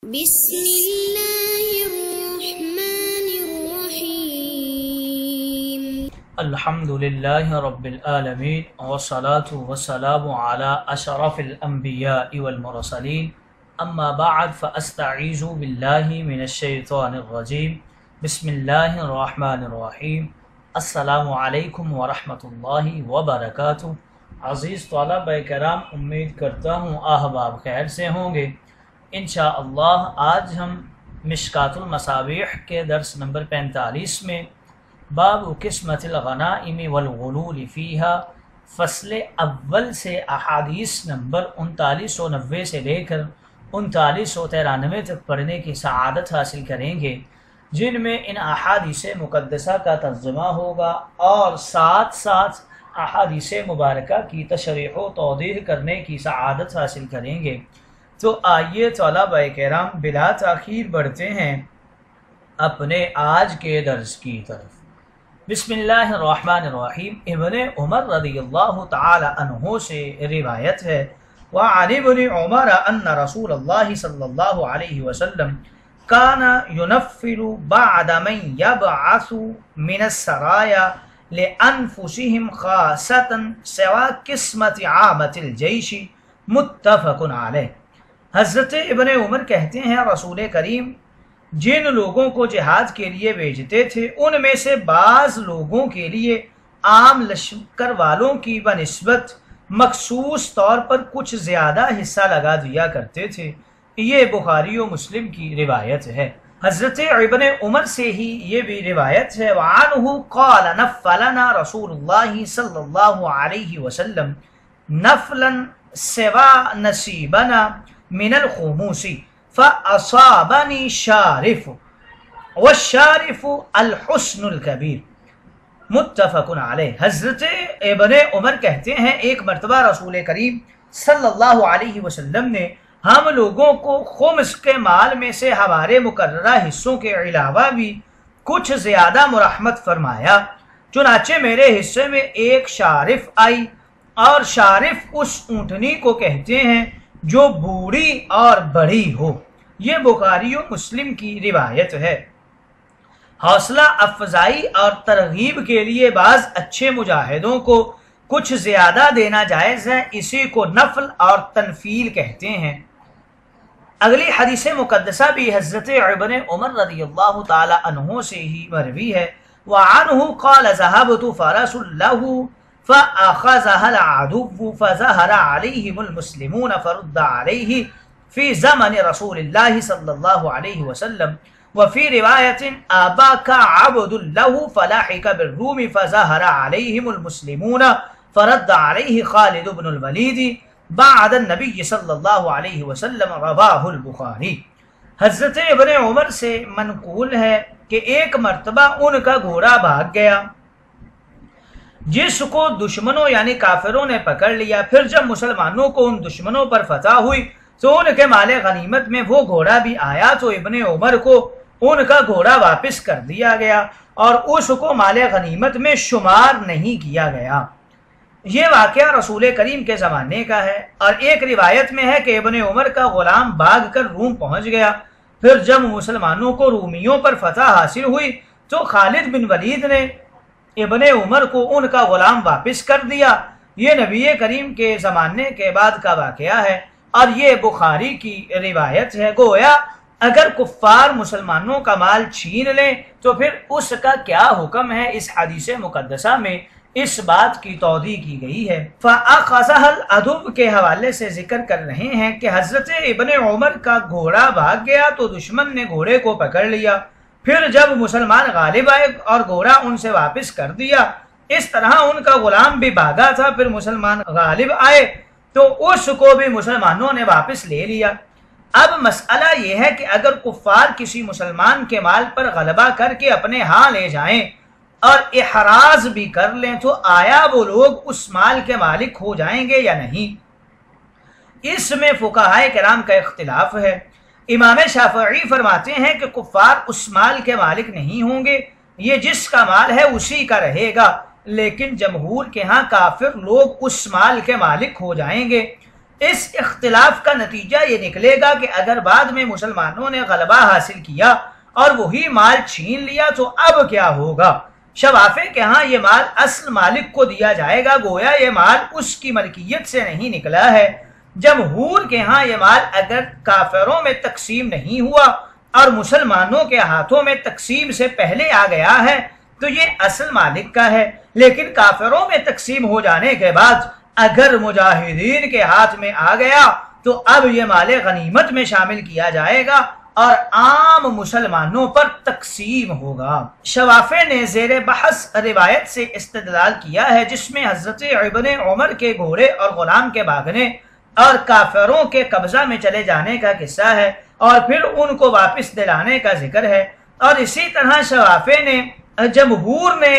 بسم الله الرحمن الرحيم الحمد لله رب العالمين والصلاة والسلام على أشرف الأنبياء والمرسلين أما بعد فأستعيذ بالله من الشيطان الرجيم بسم الله الرحمن الرحيم السلام علیکم ورحمۃ اللہ وبرکاتہ۔ عزیز طلبہ کرام، امید کرتا ہوں احباب خیر سے ہوں گے۔ انشاءاللہ آج ہم مشکات المصابیح کے درس نمبر 45 میں باب قسمت الغنائم والغلول فیہا فصل اول سے احادیث نمبر 3990 سے لے کر 3993 تک پڑھنے کی سعادت حاصل کریں گے، جن میں ان احادیث مقدسہ کا ترجمہ ہوگا اور ساتھ ساتھ احادیث مبارکہ کی تشریح و توضیح کرنے کی سعادت حاصل کریں گے۔ تو آئیے طلبہ کرام بلا تاخیر بڑھتے ہیں اپنے آج کے درس کی طرف۔ بسم اللہ الرحمن الرحیم۔ ابن عمر رضی اللہ تعالی عنہ سے روایت ہے، وعن ابن عمر ان رسول اللہ صلی اللہ علیہ وسلم كان ينفل بعد من يبعث من السرايا لأنفسهم خاصة سوى قسمة عامة الجيش متفق علیہ۔ حضرت ابن عمر کہتے ہیں رسول کریم جن لوگوں کو جہاد کے لیے بھیجتے تھے ان میں سے بعض لوگوں کے لیے عام لشکر والوں کی بنسبت مخصوص طور پر کچھ زیادہ حصہ لگا دیا کرتے تھے۔ یہ بخاری و مسلم کی روایت ہے۔ حضرت ابن عمر سے ہی یہ بھی روایت ہے، وعنہ قال نفلنا رسول اللہ صلی اللہ علیہ وسلم نفلا سوا نصیبنا من الخموس فاصابنی شارف والشارف الحسن الکبیر متفق علیہ۔ حضرت ابن عمر کہتے ہیں ایک مرتبہ رسول کریم صلی اللہ علیہ وسلم نے ہم لوگوں کو خمس کے مال میں سے ہمارے مقررہ حصوں کے علاوہ بھی کچھ زیادہ مرحمت فرمایا، چنانچہ میرے حصے میں ایک شارف آئی، اور شارف اس اونٹنی کو کہتے ہیں جو بوڑھی اور بڑی ہو۔ یہ بخاری و مسلم کی روایت ہے۔ حوصلہ افزائی اور ترغیب کے لیے بعض اچھے مجاہدوں کو کچھ زیادہ دینا جائز ہے، اسی کو نفل اور تنفیل کہتے ہیں۔ اگلی حدیث مقدسہ بھی حضرت ابن عمر رضی اللہ تعالی عنہ سے ہی مروی ہے، وعنہ قال ذهبت فرس له فأخذها العدو فظهر عليهم المسلمون فرد عليه في زمن رسول الله صلى الله عليه وسلم، وفي رواية أباك عبد له فلاحق بالروم فظهر عليهم المسلمون فرد عليه خالد بن الوليد بعد النبی صلی اللہ علیہ وسلم، رواہ البخاری۔ حضرت ابن عمر سے منقول ہے کہ ایک مرتبہ ان کا گھوڑا بھاگ گیا جس کو دشمنوں یعنی کافروں نے پکڑ لیا۔ پھر جب مسلمانوں کو ان دشمنوں پر فتح ہوئی تو ان کے مال غنیمت میں وہ گھوڑا بھی آیا، تو ابن عمر کو ان کا گھوڑا واپس کر دیا گیا اور اس کو مال غنیمت میں شمار نہیں کیا گیا۔ یہ واقعہ رسول کریم کے زمانے کا ہے، اور ایک روایت میں ہے کہ ابن عمر کا غلام بھاگ کر روم پہنچ گیا۔ پھر جب مسلمانوں کو رومیوں پر فتح حاصل ہوئی تو خالد بن ولید نے ابن عمر کو ان کا غلام واپس کر دیا۔ یہ نبی کریم کے زمانے کے بعد کا واقعہ ہے اور یہ بخاری کی روایت ہے۔ گویا اگر کفار مسلمانوں کا مال چھین لیں تو پھر اس کا کیا حکم ہے، اس حدیث مقدسہ میں اس بات کی توضیح کی گئی ہے۔ فَأَخَذَهَا الْعَدُوُّ کے حوالے سے ذکر کر رہے ہیں کہ حضرت ابن عمر کا گھوڑا بھاگ گیا تو دشمن نے گھوڑے کو پکڑ لیا، پھر جب مسلمان غالب آئے اور گھوڑا ان سے واپس کر دیا۔ اس طرح ان کا غلام بھی بھاگا تھا، پھر مسلمان غالب آئے تو اس کو بھی مسلمانوں نے واپس لے لیا۔ اب مسئلہ یہ ہے کہ اگر کفار کسی مسلمان کے مال پر غلبہ کر کے اپنے ہاں لے جائیں اور احراز بھی کر لیں تو آیا وہ لوگ اس مال کے مالک ہو جائیں گے یا نہیں؟ اس میں فقہائے کرام کا اختلاف ہے۔ امام شافعی فرماتے ہیں کہ کفار اس مال کے مالک نہیں ہوں گے، یہ جس کا مال ہے اسی کا رہے گا، لیکن جمہور کے ہاں کافر لوگ اس مال کے مالک ہو جائیں گے۔ اس اختلاف کا نتیجہ یہ نکلے گا کہ اگر بعد میں مسلمانوں نے غلبہ حاصل کیا اور وہی مال چھین لیا تو اب کیا ہوگا؟ شوافع کے ہاں یہ مال اصل مالک کو دیا جائے گا، گویا یہ مال اس کی ملکیت سے نہیں نکلا ہے۔ جمہور کے ہاں یہ مال اگر کافروں میں تقسیم نہیں ہوا اور مسلمانوں کے ہاتھوں میں تقسیم سے پہلے آ گیا ہے تو یہ اصل مالک کا ہے، لیکن کافروں میں تقسیم ہو جانے کے بعد اگر مجاہدین کے ہاتھ میں آ گیا تو اب یہ مال غنیمت میں شامل کیا جائے گا اور عام مسلمانوں پر تقسیم ہوگا۔ شوافع نے زیر بحث روایت سے استدلال کیا ہے جس میں حضرت ابن عمر کے گھوڑے اور غلام کے بھاگنے اور کافروں کے قبضہ میں چلے جانے کا قصہ ہے اور پھر ان کو واپس دلانے کا ذکر ہے، اور اسی طرح شوافع نے جمہور نے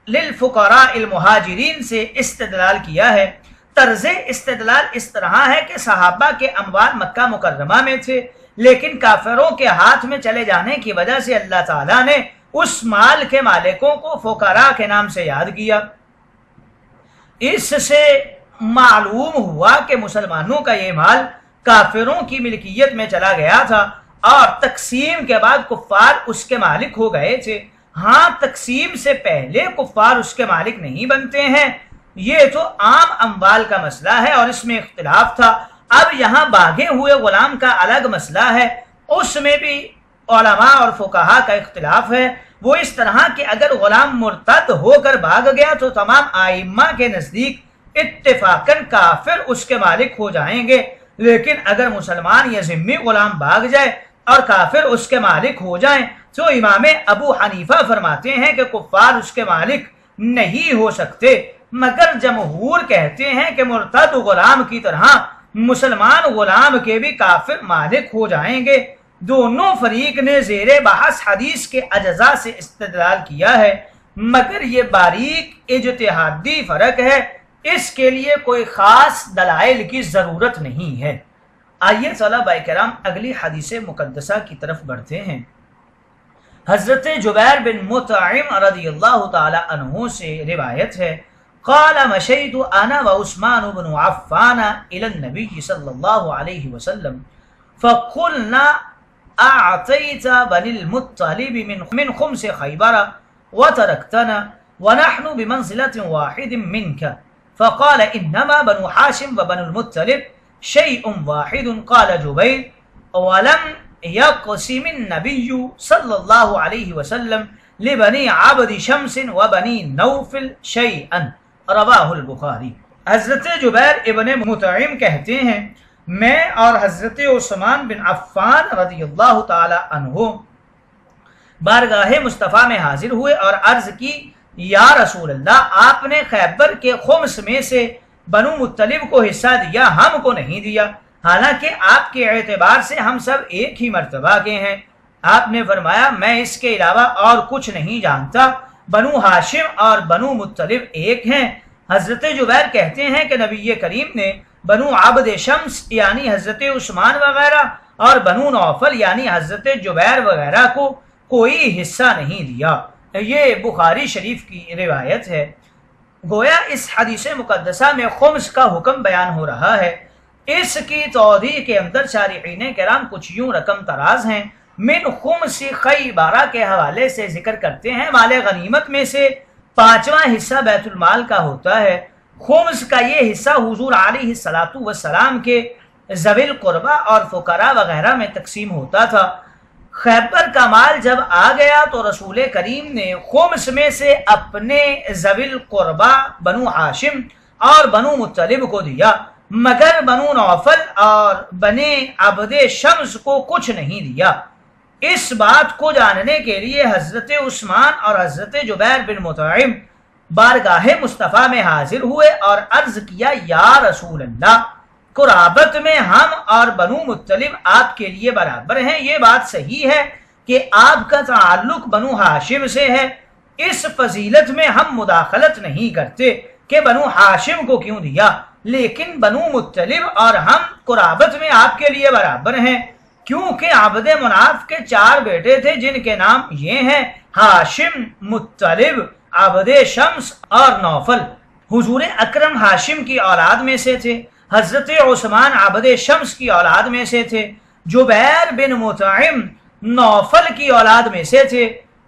للفقراء المہاجرین سے استدلال کیا ہے۔ طرز استدلال اس طرح ہے کہ صحابہ کے اموال مکہ مکرمہ میں تھے، لیکن کافروں کے ہاتھ میں چلے جانے کی وجہ سے اللہ تعالیٰ نے اس مال کے مالکوں کو فقراء کے نام سے یاد کیا۔ اس سے معلوم ہوا کہ مسلمانوں کا یہ مال کافروں کی ملکیت میں چلا گیا تھا اور تقسیم کے بعد کفار اس کے مالک ہو گئے تھے۔ ہاں، تقسیم سے پہلے کفار اس کے مالک نہیں بنتے ہیں، یہ تو عام اموال کا مسئلہ ہے اور اس میں اختلاف تھا۔ اب یہاں بھاگے ہوئے غلام کا الگ مسئلہ ہے، اس میں بھی علماء اور فقہا کا اختلاف ہے۔ وہ اس طرح کہ اگر غلام مرتد ہو کر بھاگ گیا تو تمام ائمہ کے نزدیک اتفاقاً کافر اس کے مالک ہو جائیں گے، لیکن اگر مسلمان یا ذمی غلام بھاگ جائے اور کافر اس کے مالک ہو جائیں تو امام ابو حنیفہ فرماتے ہیں کہ کفار اس کے مالک نہیں ہو سکتے، مگر جمہور کہتے ہیں کہ مرتد غلام کی طرح مسلمان غلام کے بھی کافر مالک ہو جائیں گے۔ دونوں فریق نے زیر بحث حدیث کے اجزاء سے استدلال کیا ہے، مگر یہ باریک اجتہادی فرق ہے، اس کے لیے کوئی خاص دلائل کی ضرورت نہیں ہے۔ آئیے طلبہ کرام اگلی حدیث مقدسہ کی طرف بڑھتے ہیں۔ حضرت جبیر بن مطعم رضی اللہ تعالی عنہ سے روایت ہے، قال مشيت انا وعثمان بن عفان الى النبي صلى الله عليه وسلم فقلنا اعطيت بني المطلب من خمس خيبر وتركتنا ونحن بمنزلة واحد منك، فقال انما بنو هاشم وبنو المطلب شيء واحد۔ قال جبير ولم يقسم النبي صلى الله عليه وسلم لبني عبد شمس وبني نوفل شيئا، رواہ البخاری۔ حضرت جبیر ابن مطعم کہتے ہیں میں اور حضرت عثمان بن عفان رضی اللہ تعالی عنہ بارگاہ مصطفیٰ میں حاضر ہوئے اور عرض کی، یا رسول اللہ، آپ نے خیبر کے خمس میں سے بنو مطلب کو حصہ دیا، ہم کو نہیں دیا، حالانکہ آپ کے اعتبار سے ہم سب ایک ہی مرتبہ کے ہیں۔ آپ نے فرمایا میں اس کے علاوہ اور کچھ نہیں جانتا، بنو ہاشم اور بنو مطلب ایک ہیں۔ حضرت جبیر کہتے ہیں کہ نبی کریم نے بنو عبد شمس یعنی حضرت عثمان وغیرہ اور بنو نوفل یعنی حضرت جبیر وغیرہ کو کوئی حصہ نہیں دیا۔ یہ بخاری شریف کی روایت ہے۔ گویا اس حدیث مقدسہ میں خمس کا حکم بیان ہو رہا ہے۔ اس کی توضیح کے اندر شارحین کرام کچھ یوں رقم تراز ہیں۔ من خمس خیبر کے حوالے سے ذکر کرتے ہیں مال غنیمت میں سے 5واں حصہ بیت المال کا ہوتا ہے۔ خمس کا یہ حصہ حضور علیہ الصلوۃ والسلام کے ذوی القربہ اور فقراء وغیرہ میں تقسیم ہوتا تھا۔ خیبر کا مال جب آ گیا تو رسول کریم نے خمس میں سے اپنے ذوی القربہ بنو ہاشم اور بنو مطلب کو دیا، مگر بنو نوفل اور بنی عبد شمس کو کچھ نہیں دیا۔ اس بات کو جاننے کے لیے حضرت عثمان اور حضرت جبیر بن مطعم بارگاہ مصطفیٰ میں حاضر ہوئے اور عرض کیا، یا رسول اللہ، قرابت میں ہم اور بنو مطلب آپ کے لیے برابر ہیں، یہ بات صحیح ہے کہ آپ کا تعلق بنو ہاشم سے ہے، اس فضیلت میں ہم مداخلت نہیں کرتے کہ بنو ہاشم کو کیوں دیا، لیکن بنو مطلب اور ہم قرابت میں آپ کے لیے برابر ہیں، کیونکہ عبد مناف کے 4 بیٹے تھے جن کے نام یہ ہیں ہاشم، مطلب، عبد شمس اور نوفل۔ حضور اکرم ہاشم کی اولاد میں سے تھے۔ حضرت عثمان عبد شمس کی اولاد میں سے تھے، جبیر بن مطعم نوفل کی اولاد میں سے تھے۔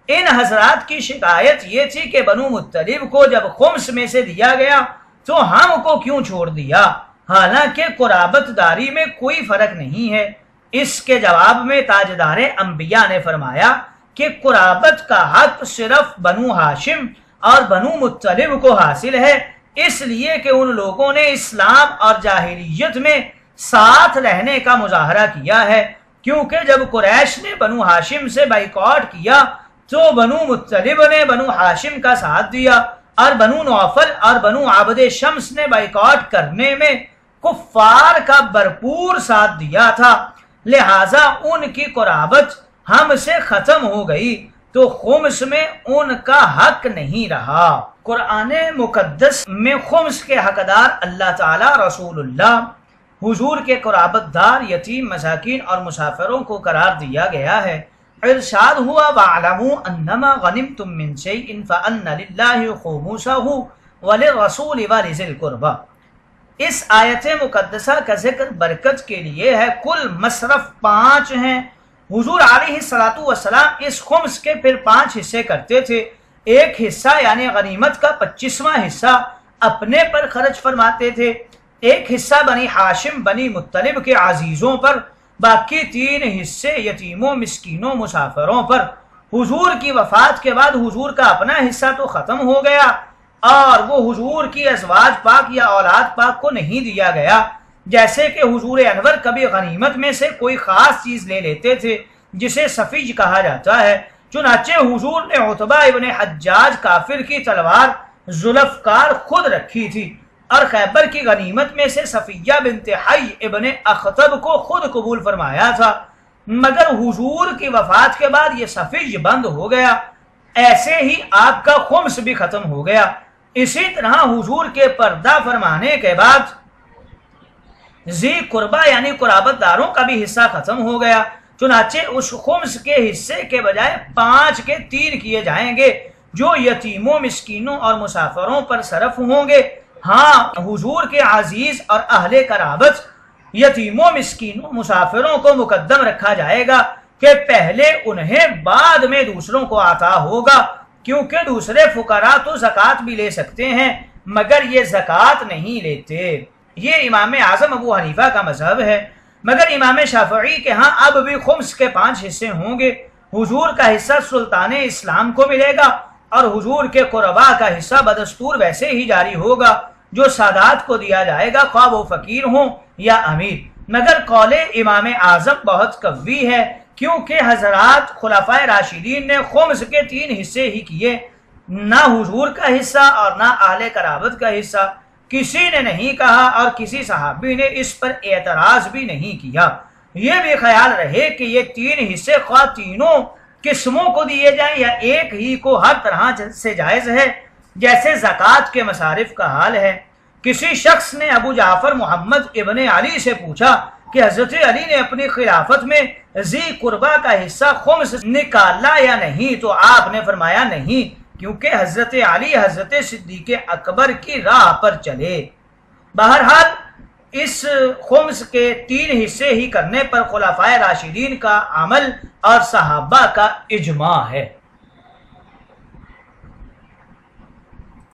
ان حضرات کی شکایت یہ تھی کہ بنو مطلب کو جب خمس میں سے دیا گیا تو ہم کو کیوں چھوڑ دیا، حالانکہ قرابت داری میں کوئی فرق نہیں ہے۔ اس کے جواب میں تاجدار انبیاء نے فرمایا کہ قرابت کا حق صرف بنو ہاشم اور بنو مطلب کو حاصل ہے، اس لیے کہ ان لوگوں نے اسلام اور جاہلیت میں ساتھ رہنے کا مظاہرہ کیا ہے، کیونکہ جب قریش نے بنو ہاشم سے بائیکاٹ کیا تو بنو مطلب نے بنو ہاشم کا ساتھ دیا، اور بنو نوفل اور بنو عبد شمس نے بائیکاٹ کرنے میں کفار کا بھرپور ساتھ دیا تھا، لہٰذا ان کی قرابت ہم سے ختم ہو گئی تو خمس میں ان کا حق نہیں رہا۔ قرآن مقدس میں خمس کے حقدار اللہ تعالی، رسول اللہ، حضور کے قرابت دار، یتیم، مساکین اور مسافروں کو قرار دیا گیا ہے۔ ارشاد ہوا وَاعْلَمُوا أَنَّمَا غَنِمْتُم مِّن شَيْءٍ فَأَنَّ لِلَّهِ خُمُسَهُ وَلِلرَّسُولِ وَلِذِي الْقُرْبَىٰ۔ اس آیت مقدسہ کا ذکر برکت کے لیے ہے۔ کل مصرف 5 ہیں۔ حضور علیہ السلام اس خمس کے پھر 5 حصے کرتے تھے۔ ایک حصہ یعنی غنیمت کا 25واں حصہ اپنے پر خرچ فرماتے تھے، ایک حصہ بنی ہاشم بنی مطلب کے عزیزوں پر، باقی 3 حصے یتیموں، مسکینوں، مسافروں پر۔ حضور کی وفات کے بعد حضور کا اپنا حصہ تو ختم ہو گیا اور وہ حضور کی ازواج پاک یا اولاد پاک کو نہیں دیا گیا، جیسے کہ حضور انور کبھی غنیمت میں سے کوئی خاص چیز لے لیتے تھے جسے سفیج کہا جاتا ہے۔ چنانچہ حضور نے عتبہ ابن حجاج کافر کی تلوار ذوالفقار خود رکھی تھی اور خیبر کی غنیمت میں سے صفیہ بنت حی ابن اخطب کو خود قبول فرمایا تھا، مگر حضور کی وفات کے بعد یہ سفیج بند ہو گیا، ایسے ہی آپ کا خمس بھی ختم ہو گیا۔ اسی طرح حضور کے پردہ فرمانے کے بعد ذی قربہ یعنی قرابت داروں کا بھی حصہ ختم ہو گیا، چنانچہ اس خمس کے حصے کے بجائے 5 کے 3 کیے جائیں گے جو یتیموں، مسکینوں اور مسافروں پر صرف ہوں گے۔ ہاں، حضور کے عزیز اور اہل قرابت، یتیموں، مسکینوں، مسافروں کو مقدم رکھا جائے گا کہ پہلے انہیں بعد میں دوسروں کو عطا ہوگا، کیونکہ دوسرے فقراء تو زکوٰۃ بھی لے سکتے ہیں مگر یہ زکوٰۃ نہیں لیتے۔ یہ امام اعظم ابو حنیفہ کا مذہب ہے، مگر امام شافعی کے ہاں اب بھی خمس کے 5 حصے ہوں گے۔ حضور کا حصہ سلطان اسلام کو ملے گا اور حضور کے قربا کا حصہ بدستور ویسے ہی جاری ہوگا جو سادات کو دیا جائے گا، خواہ وہ فقیر ہوں یا امیر۔ مگر قول امام اعظم بہت قوی ہے، کیونکہ حضرات خلفائے راشدین نے خمس کے 3 حصے ہی کیے، نہ حضور کا حصہ اور نہ اہل قرابت کا حصہ۔ کسی نے نہیں کہا اور کسی صحابی نے اس پر اعتراض بھی نہیں کیا۔ یہ بھی خیال رہے کہ یہ 3 حصے خواہ تینوں قسموں کو دیے جائیں یا ایک ہی کو ہر طرح سے جائز ہے، جیسے زکوٰۃ کے مصارف کا حال ہے۔ کسی شخص نے ابو جعفر محمد ابن علی سے پوچھا کہ حضرت علی نے اپنی خلافت میں ذی قربہ کا حصہ خمس نکالا یا نہیں، تو آپ نے فرمایا نہیں، کیونکہ حضرت علی حضرت صدیق اکبر کی راہ پر چلے۔ بہرحال اس خمس کے 3 حصے ہی کرنے پر خلفائے راشدین کا عمل اور صحابہ کا اجماع ہے۔